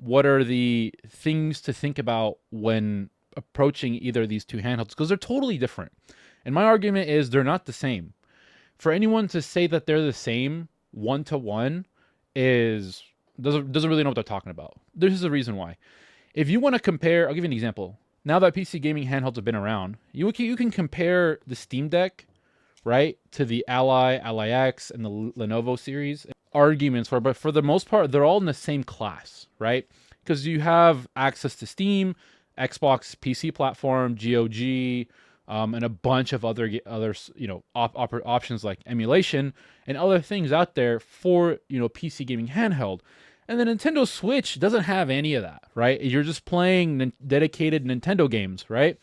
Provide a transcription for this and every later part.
What are the things to think about when approaching either of these two handhelds? Because they're totally different. And my argument is they're not the same. For anyone to say that they're the same one to one is doesn't really know what they're talking about. There's a reason why. If you want to compare, I'll give you an example. Now that PC gaming handhelds have been around, you can compare the Steam Deck, right, to the Ally X, and the Lenovo series. Arguments for, but for the most part, they're all in the same class, right? Because you have access to Steam, Xbox PC platform, GOG, and a bunch of other options like emulation and other things out there for PC gaming handheld. And the Nintendo Switch doesn't have any of that, right? You're just playing dedicated Nintendo games, right?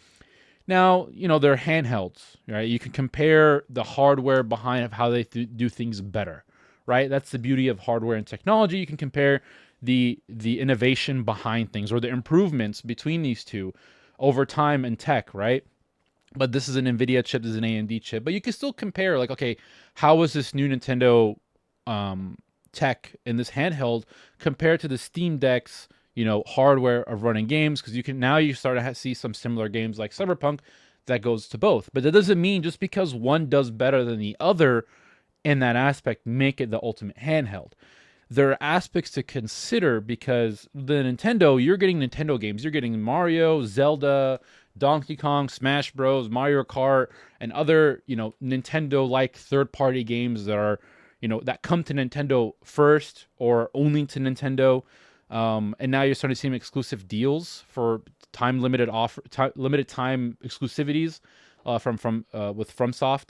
Now, they're handhelds, right? You can compare the hardware behind of how they do things better, right? That's the beauty of hardware and technology. You can compare the innovation behind things or the improvements between these two over time in tech, right? But this is an NVIDIA chip, this is an AMD chip. But you can still compare, like, okay, how was this new Nintendo tech in this handheld compared to the Steam Deck's hardware of running games? Because you start to see some similar games like Cyberpunk that goes to both. But that doesn't mean just because one does better than the other in that aspect make it the ultimate handheld. There are aspects to consider because the Nintendo, you're getting Nintendo games. You're getting Mario, Zelda, Donkey Kong, Smash Bros, Mario Kart, and other, Nintendo-like third-party games that are, that come to Nintendo first or only to Nintendo. And now you're starting to see some exclusive deals for limited time exclusivities with FromSoft.